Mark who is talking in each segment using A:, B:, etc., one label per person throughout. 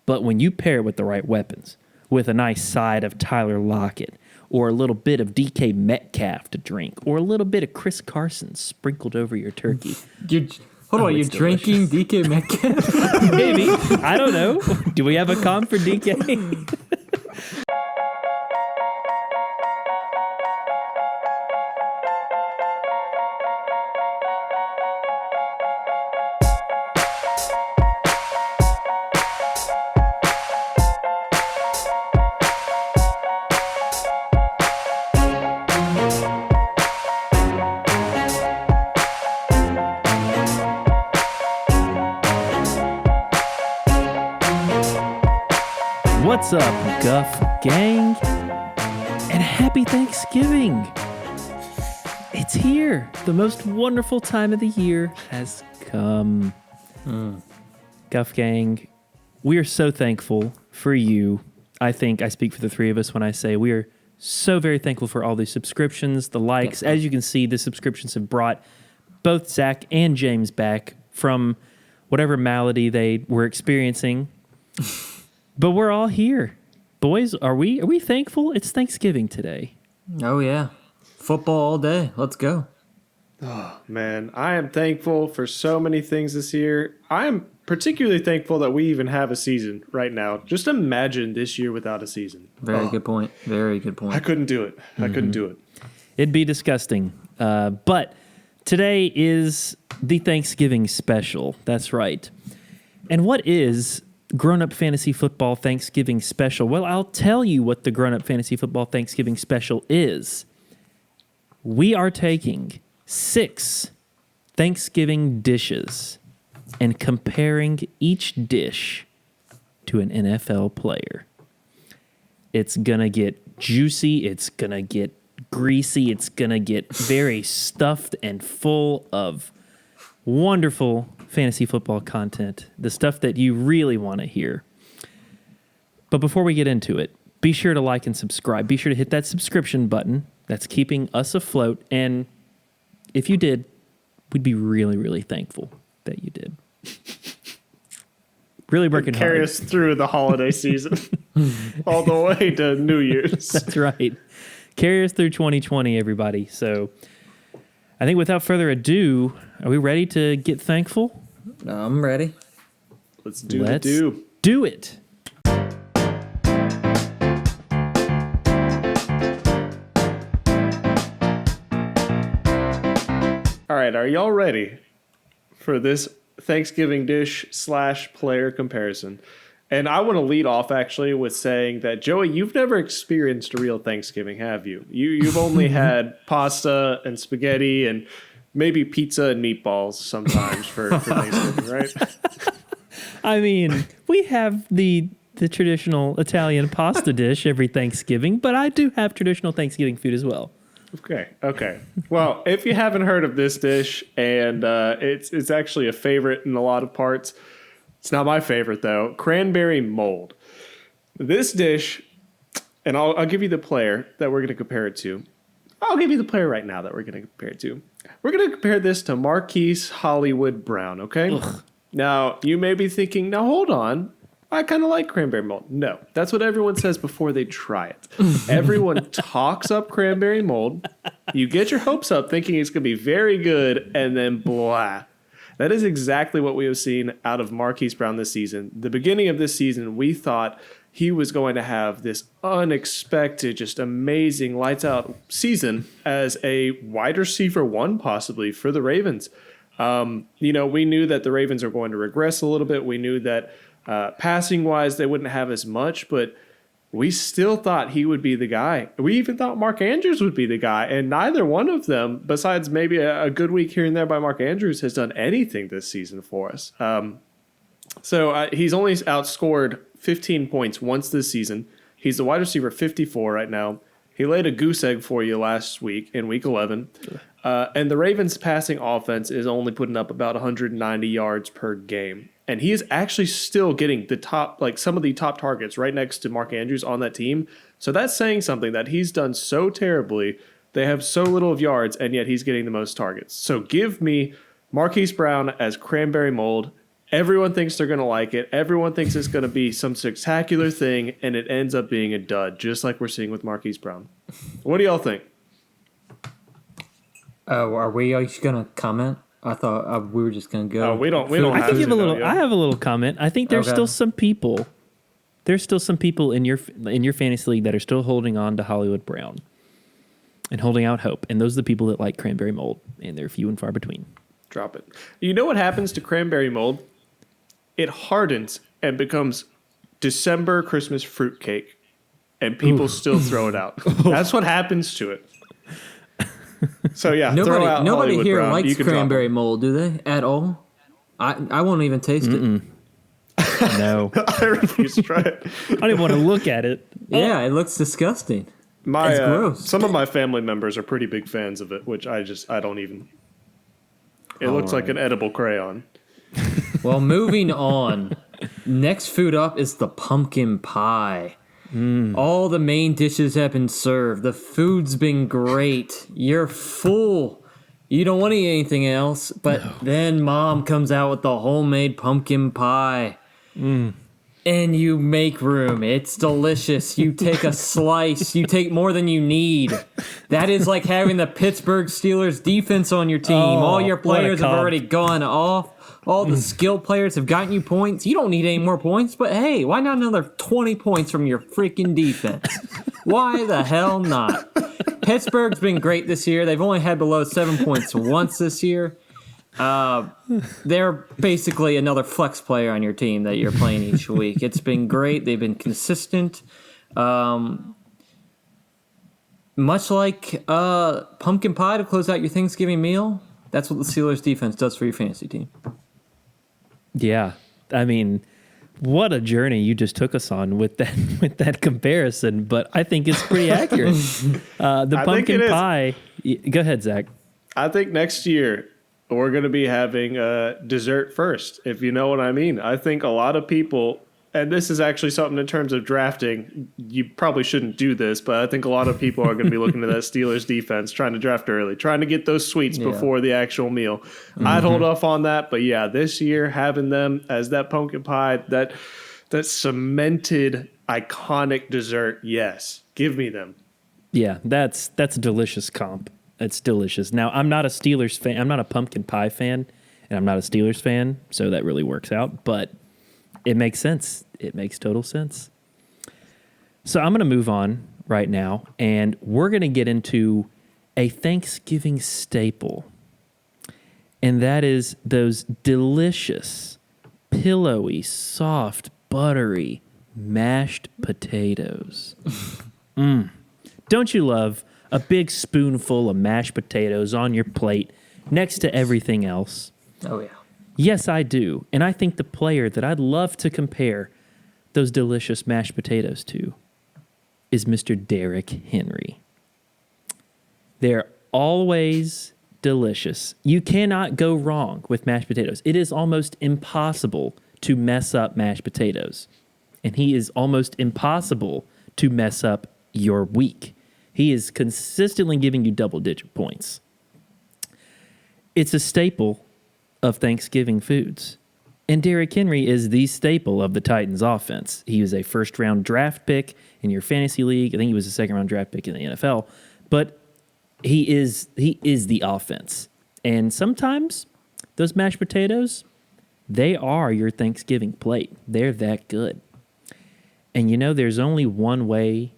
A: But when you pair it with the right weapons, with a nice side of Tyler Lockett, or a little bit of DK Metcalf to drink, or a little bit of Chris Carson sprinkled over your turkey.
B: You're drinking DK Metcalf?
A: Maybe. I don't know. Do we have a comp for DK? What's up, Guff Gang? And happy Thanksgiving! It's here. The most wonderful time of the year has come. Guff Gang, we are so thankful for you. I think I speak for the three of us when I say we are so very thankful for all the subscriptions, the likes. As you can see, the subscriptions have brought both Zach and James back from whatever malady they were experiencing. But we're all here. Boys, are we thankful? It's Thanksgiving today.
B: Oh, yeah. Football all day. Let's go.
C: Oh, man. I am thankful for so many things this year. I am particularly thankful that we even have a season right now. Just imagine this year without a season.
B: Very good point. Very good point.
C: I couldn't do it. I couldn't do it.
A: It'd be disgusting. But today is the Thanksgiving Special. That's right. And what is Grown-Up Fantasy Football Thanksgiving Special? Well, I'll tell you what the Grown-Up Fantasy Football Thanksgiving Special is. We are taking 6 Thanksgiving dishes and comparing each dish to an NFL player. It's going to get juicy. It's going to get greasy. It's going to get very stuffed and full of wonderful fantasy football content, the stuff that you really want to hear. But before we get into it, be sure to like and subscribe. Be sure to hit that subscription button. That's keeping us afloat. And if you did, we'd be really, really thankful that you did. Really working hard.
C: Carry us through the holiday season all the way to New Year's.
A: That's right. Carry us through 2020, everybody. So I think without further ado, are we ready to get thankful?
B: I'm ready.
C: Let's do
A: it.
C: All right, are y'all ready for this Thanksgiving dish / player comparison? And I want to lead off actually with saying that, Joey, you've never experienced a real Thanksgiving, have you? You've only had pasta and spaghetti and maybe pizza and meatballs sometimes for Thanksgiving, right?
A: I mean, we have the traditional Italian pasta dish every Thanksgiving, but I do have traditional Thanksgiving food as well.
C: Okay. Well, if you haven't heard of this dish, and it's actually a favorite in a lot of parts, it's not my favorite though. Cranberry mold. This dish, and I'll give you the player that we're going to compare it to. I'll give you the player right now that we're going to compare it to. We're going to compare this to Marquise Hollywood Brown, okay?
A: Ugh.
C: Now, you may be thinking, now hold on. I kind of like cranberry mold. No, that's what everyone says before they try it. Everyone talks up cranberry mold. You get your hopes up thinking it's going to be very good, and then blah. That is exactly what we have seen out of Marquise Brown this season. The beginning of this season, we thought he was going to have this unexpected, just amazing lights out season as a wide receiver 1 possibly for the Ravens. We knew that the Ravens are going to regress a little bit. We knew that passing wise, they wouldn't have as much, but we still thought he would be the guy. We even thought Mark Andrews would be the guy, and neither one of them, besides maybe a good week here and there by Mark Andrews, has done anything this season for us. So he's only outscored 15 points once this season. He's the wide receiver 54 right now. He laid a goose egg for you last week in week 11. And the Ravens' passing offense is only putting up about 190 yards per game. And he is actually still getting the top, some of the top targets right next to Mark Andrews on that team. So that's saying something, that he's done so terribly. They have so little of yards, and yet he's getting the most targets. So give me Marquise Brown as cranberry mold Everyone thinks they're going to like it. Everyone thinks it's going to be some spectacular thing, and it ends up being a dud, just like we're seeing with Marquise Brown. What do y'all think?
B: Are we each going to comment? I thought we were just going to go.
C: We don't
A: I
C: have
A: can give
C: to
A: a little.
C: know,
A: I have a little comment. I think there's
B: Okay.
A: still some people. There's still some people in your fantasy league that are still holding on to Hollywood Brown and holding out hope, and those are the people that like cranberry mold, and they're few and far between.
C: Drop it. You know what happens to cranberry mold? It hardens and becomes December Christmas fruitcake, and people still throw it out. That's what happens to it. So yeah, throw out
B: Nobody
C: Hollywood
B: here
C: Brown. You
B: likes
C: can drop
B: cranberry
C: it.
B: mold, do they? At all? I won't even taste it.
A: No,
C: I refuse to try it.
A: I don't even want to look at it.
B: Yeah, it looks disgusting. It's gross.
C: Some of my family members are pretty big fans of it, which I don't even. It looks like an edible crayon.
B: Well, moving on. Next food up is the pumpkin pie. All the main dishes have been served. The food's been great. You're full. You don't want to eat anything else. But then mom comes out with the homemade pumpkin pie. And you make room. It's delicious. You take a slice. You take more than you need. That is like having the Pittsburgh Steelers defense on your team. All your
A: what a
B: players have
A: comp.
B: already gone off. All the skilled players have gotten you points. You don't need any more points, but hey, why not another 20 points from your freaking defense? Why the hell not? Pittsburgh's been great this year. They've only had below 7 points once this year. They're basically another flex player on your team that you're playing each week. It's been great. They've been consistent. Much like pumpkin pie to close out your Thanksgiving meal, that's what the Steelers defense does for your fantasy team.
A: Yeah, I mean, what a journey you just took us on with that comparison. But I think it's pretty accurate. The pumpkin pie. Go ahead, Zach.
C: I think next year we're going to be having dessert first, if you know what I mean. I think a lot of people, and this is actually something in terms of drafting, you probably shouldn't do this, but I think a lot of people are going to be looking at that Steelers defense, trying to draft early, trying to get those sweets before the actual meal. I'd hold off on that, but yeah, this year having them as that pumpkin pie, that cemented iconic dessert, yes, give me them.
A: Yeah, that's a delicious comp. It's delicious. Now, I'm not a Steelers fan. I'm not a pumpkin pie fan, and I'm not a Steelers fan, so that really works out. But it makes sense. It makes total sense. So I'm going to move on right now, and we're going to get into a Thanksgiving staple, and that is those delicious, pillowy, soft, buttery mashed potatoes. Don't you love a big spoonful of mashed potatoes on your plate next to everything else?
B: Oh, yeah.
A: Yes, I do. And I think the player that I'd love to compare those delicious mashed potatoes to is Mr. Derrick Henry. They're always delicious. You cannot go wrong with mashed potatoes. It is almost impossible to mess up mashed potatoes. And he is almost impossible to mess up your week. He is consistently giving you double-digit points. It's a staple of Thanksgiving foods. And Derrick Henry is the staple of the Titans offense. He was a first-round draft pick in your fantasy league. I think he was a second-round draft pick in the NFL. But he is the offense. And sometimes those mashed potatoes, they are your Thanksgiving plate. They're that good. And you know, there's only one way.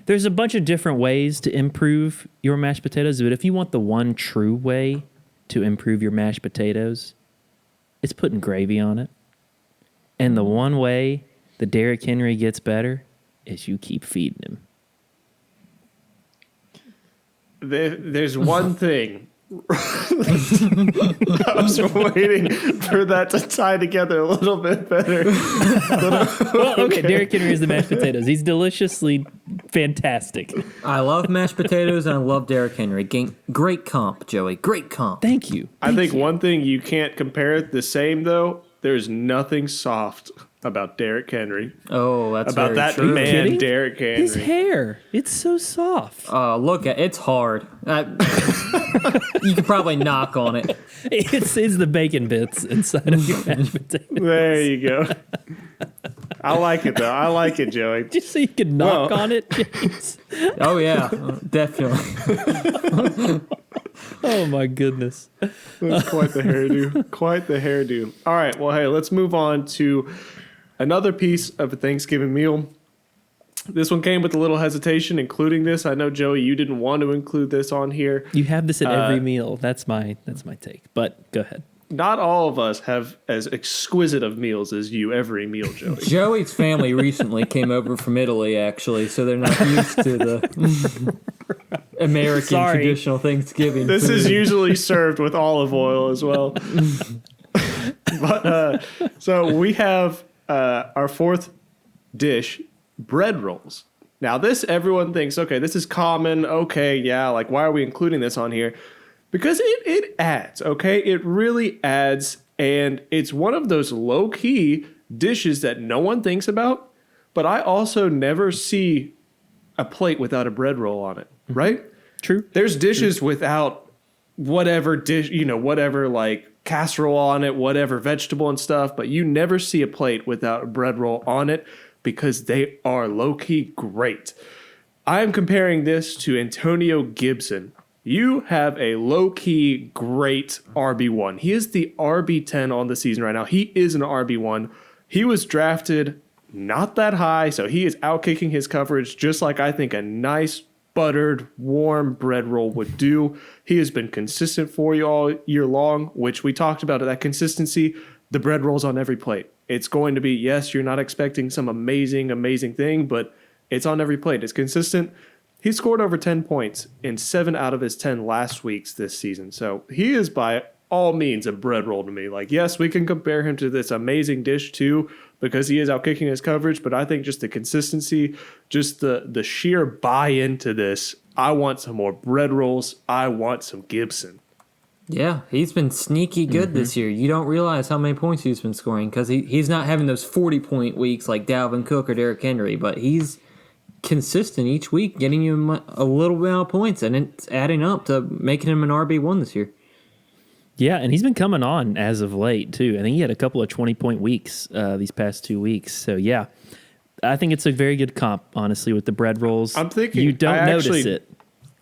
A: There's a bunch of different ways to improve your mashed potatoes, but if you want the one true way to improve your mashed potatoes, it's putting gravy on it. And the one way that Derrick Henry gets better is you keep feeding him.
C: There's one thing. I was waiting for that to tie together a little bit better.
A: Well, okay, Derrick Henry is the mashed potatoes. He's deliciously fantastic.
B: I love mashed potatoes, and I love Derrick Henry. Great comp, Joey. Great comp.
A: Thank you.
C: I think one thing you can't compare it the same, though, there's nothing soft about Derrick Henry.
B: Oh, that's
C: About
B: very
C: that
B: true.
C: man,
A: Kidding?
C: Derrick Henry.
A: His hair, it's so soft.
B: Look, it's hard. You could probably knock on it.
A: It's the bacon bits inside of your mashed potatoes.
C: There you go. I like it, though. I like it, Joey.
A: Just so you can knock on it, James.
B: Oh, yeah, definitely.
A: Oh, my goodness.
C: That's quite the hairdo. Quite the hairdo. All right. Well, hey, let's move on to another piece of a Thanksgiving meal. This one came with a little hesitation, including this. I know, Joey, you didn't want to include this on here.
A: You have this at every meal. That's my take. But go ahead.
C: Not all of us have as exquisite of meals as you every meal, Joey.
B: Joey's family recently came over from Italy, actually, so they're not used to the American traditional Thanksgiving
C: This
B: food.
C: is usually served with olive oil as well. But so we have our fourth dish, bread rolls. Now this, everyone thinks, okay, this is common. Okay, yeah, like why are we including this on here? Because it adds, okay? It really adds, and it's one of those low-key dishes that no one thinks about, but I also never see a plate without a bread roll on it, right?
A: True.
C: There's dishes without whatever dish, whatever like casserole on it, whatever vegetable and stuff, but you never see a plate without a bread roll on it because they are low-key great. I am comparing this to Antonio Gibson. You have a low-key great RB1. He is the RB10 on the season right now. He is an RB1. He was drafted not that high, so he is outkicking his coverage just like I think a nice, buttered, warm bread roll would do. He has been consistent for you all year long, which we talked about that consistency. The bread roll's on every plate. It's going to be, yes, you're not expecting some amazing, amazing thing, but it's on every plate. It's consistent. He scored over 10 points in 7 out of his 10 last weeks this season. So he is by all means a bread roll to me. Like, yes, we can compare him to this amazing dish too because he is outkicking his coverage, but I think just the consistency, just the sheer buy-in to this, I want some more bread rolls. I want some Gibson.
B: Yeah, he's been sneaky good this year. You don't realize how many points he's been scoring because he's not having those 40-point weeks like Dalvin Cook or Derrick Henry, but he's consistent each week, getting you a little bit of points, and it's adding up to making him an RB1 this year.
A: Yeah, and he's been coming on as of late, too. I think he had a couple of 20-point weeks these past 2 weeks. So, yeah, I think it's a very good comp, honestly, with the bread rolls.
C: I'm thinking
A: you don't notice it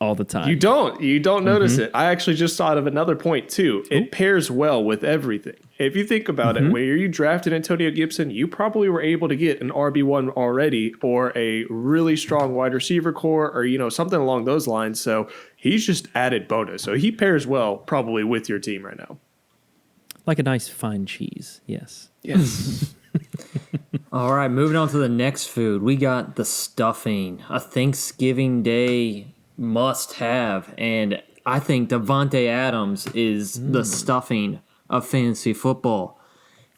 A: all the time.
C: You don't notice it. I actually just thought of another point too. It pairs well with everything. If you think about it, when you drafted Antonio Gibson, you probably were able to get an RB1 already or a really strong wide receiver core or, something along those lines. So he's just added bonus. So he pairs well probably with your team right now.
A: Like a nice fine cheese, yes.
C: Yes.
B: All right, moving on to the next food. We got the stuffing, a Thanksgiving Day must-have, and I think Davante Adams is the stuffing of fantasy football.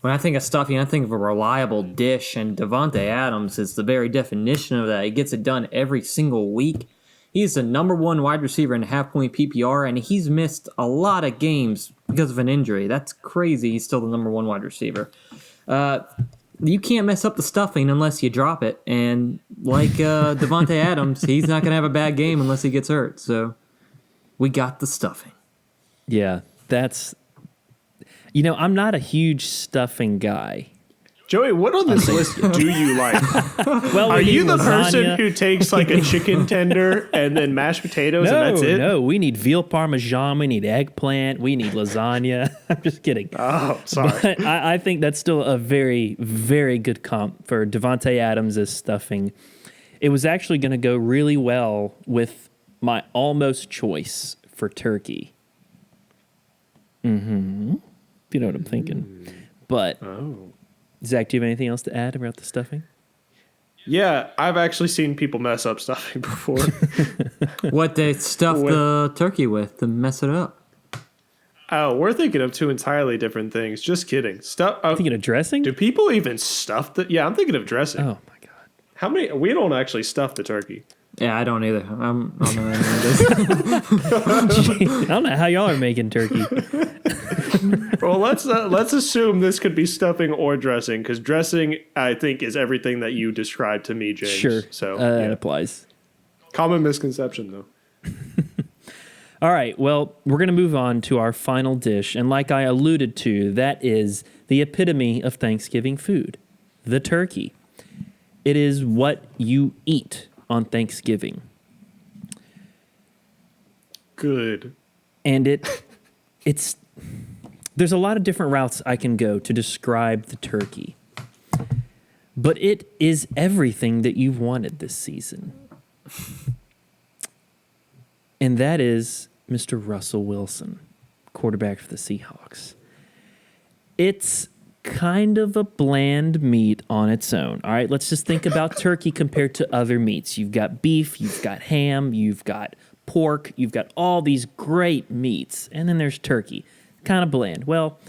B: When I think of stuffing, I think of a reliable dish, and Davante Adams is the very definition of that. He gets it done every single week. He's the number one wide receiver in half-point PPR, and he's missed a lot of games because of an injury. That's crazy. He's still the number one wide receiver. You can't mess up the stuffing unless you drop it. And like Davante Adams, he's not going to have a bad game unless he gets hurt. So we got the stuffing.
A: Yeah, that's... I'm not a huge stuffing guy.
C: Joey, what on this list do you like?
A: Well,
C: Are you the
A: lasagna.
C: person who takes like a chicken tender and then mashed potatoes and that's it?
A: No, we need veal parmesan, we need eggplant, we need lasagna. I'm just kidding.
C: Oh, sorry.
A: But I think that's still a very, very good comp for Davante Adams as stuffing. It was actually going to go really well with my almost choice for turkey. If you know what I'm thinking. But... Zach, do you have anything else to add about the stuffing?
C: Yeah, I've actually seen people mess up stuffing before.
B: What they stuff the turkey with to mess it up.
C: Oh, we're thinking of two entirely different things. Just kidding.
A: Thinking of dressing?
C: Do people even stuff the... Yeah, I'm thinking of dressing.
A: Oh, my God.
C: How many... We don't actually stuff the turkey.
B: Yeah, I don't either. I don't know
A: I don't know how y'all are making turkey.
C: Well, let's assume this could be stuffing or dressing, because dressing, I think, is everything that you described to me, James.
A: Sure.
C: So
A: that applies.
C: Common misconception, though.
A: All right, well, we're going to move on to our final dish. And like I alluded to, that is the epitome of Thanksgiving food, the turkey. It is what you eat on Thanksgiving.
C: Good.
A: And it's there's a lot of different routes I can go to describe the turkey. But it is everything that you've wanted this season. And that is Mr. Russell Wilson, quarterback for the Seahawks. It's kind of a bland meat on its own. All right, let's just think about turkey compared to other meats. You've got beef, you've got ham, you've got pork, you've got all these great meats. And then there's turkey, kind of bland. Well,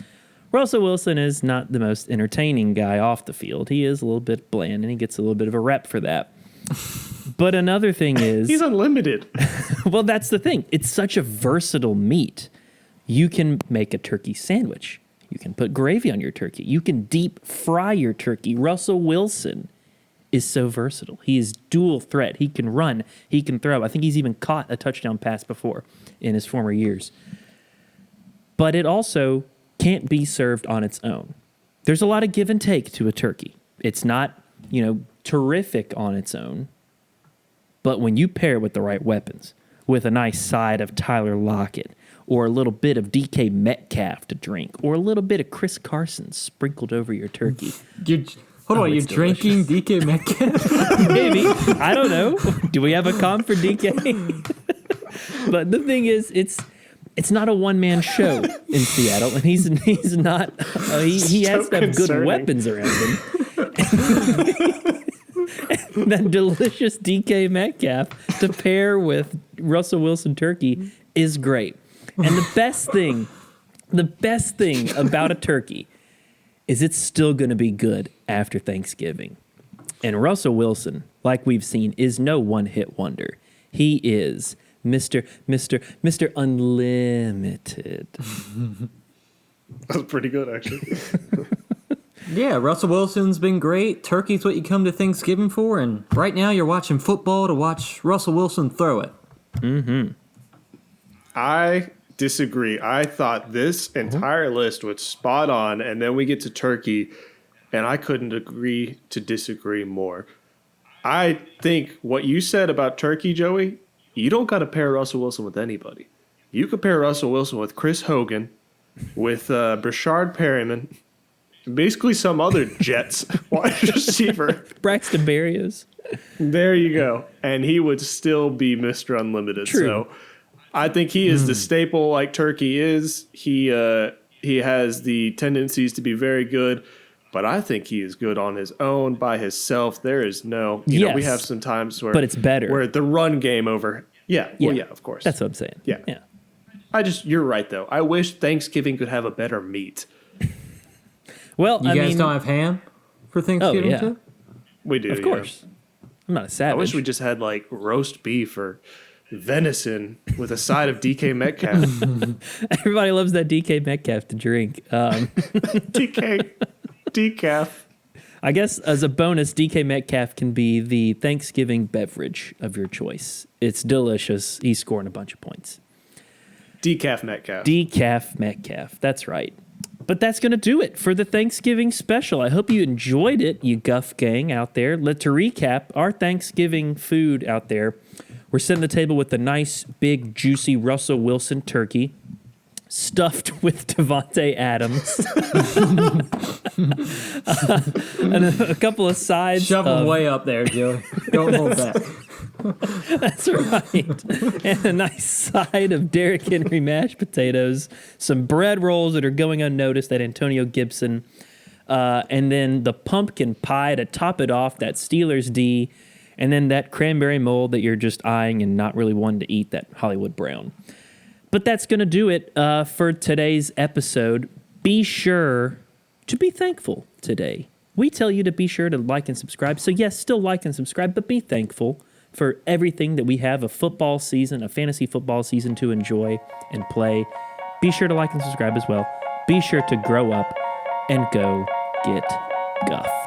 A: Russell Wilson is not the most entertaining guy off the field. He is a little bit bland, and he gets a little bit of a rep for that. But another thing is...
C: He's unlimited.
A: Well, that's the thing. It's such a versatile meat. You can make a turkey sandwich. You can put gravy on your turkey. You can deep fry your turkey. Russell Wilson is so versatile. He is dual threat. He can run. He can throw. I think he's even caught a touchdown pass before in his former years. But it also can't be served on its own. There's a lot of give and take to a turkey. It's not, terrific on its own. But when you pair it with the right weapons, with a nice side of Tyler Lockett, or a little bit of DK Metcalf to drink, or a little bit of Chris Carson sprinkled over your turkey.
B: You're drinking DK Metcalf?
A: Maybe. I don't know. Do we have a comp for DK? But the thing is, it's not a one-man show in Seattle, and he's not. He has to have good weapons around him. And that delicious DK Metcalf to pair with Russell Wilson turkey is great. And the best thing about a turkey is it's still going to be good after Thanksgiving. And Russell Wilson, like we've seen, is no one-hit wonder. He is Mr. Unlimited.
C: That's pretty good, actually.
B: Yeah, Russell Wilson's been great. Turkey's what you come to Thanksgiving for, and right now you're watching football to watch Russell Wilson throw it.
A: Mm-hmm.
C: I disagree. I thought this entire list was spot on, and then we get to turkey, and I couldn't agree to disagree more. I think what you said about turkey, Joey, you don't got to pair Russell Wilson with anybody. You could pair Russell Wilson with Chris Hogan, with Brashard Perryman, basically some other Jets wide receiver.
A: Braxton Berrios.
C: There you go. And he would still be Mr. Unlimited.
A: True.
C: So I think he is the staple like turkey is. He has the tendencies to be very good, but I think he is good on his own by himself. There is no, you know, we have some times where,
A: but it's better
C: where the run game over. Yeah. Well, yeah, of course.
A: That's what I'm saying.
C: Yeah.
A: Yeah.
C: You're right though. I wish Thanksgiving could have a better meat.
A: Well,
B: you guys don't have ham for Thanksgiving too?
C: We do.
A: Of course. I'm not a savage.
C: I wish we just had like roast beef or venison with a side of DK Metcalf.
A: Everybody loves that DK Metcalf to drink.
C: Decaf.
A: I guess as a bonus, DK Metcalf can be the Thanksgiving beverage of your choice. It's delicious. He's scoring a bunch of points.
C: Decaf Metcalf.
A: Decaf Metcalf. That's right. But that's going to do it for the Thanksgiving special. I hope you enjoyed it, you Guff gang out there. To recap, our Thanksgiving food out there, we're setting the table with the nice, big, juicy Russell Wilson turkey, stuffed with Devontae Adams. And a couple of sides.
B: Shove them way up there, Joe. Don't hold back.
A: That's right. And a nice side of Derrick Henry mashed potatoes, some bread rolls that are going unnoticed at Antonio Gibson, and then the pumpkin pie to top it off, that Steelers D, and then that cranberry mold that you're just eyeing and not really wanting to eat, that Hollywood brown. But that's going to do it for today's episode. Be sure to be thankful today. We tell you to be sure to like and subscribe. So yes, still like and subscribe, but be thankful for everything that we have, a football season, a fantasy football season to enjoy and play. Be sure to like and subscribe as well. Be sure to grow up and go get Guff.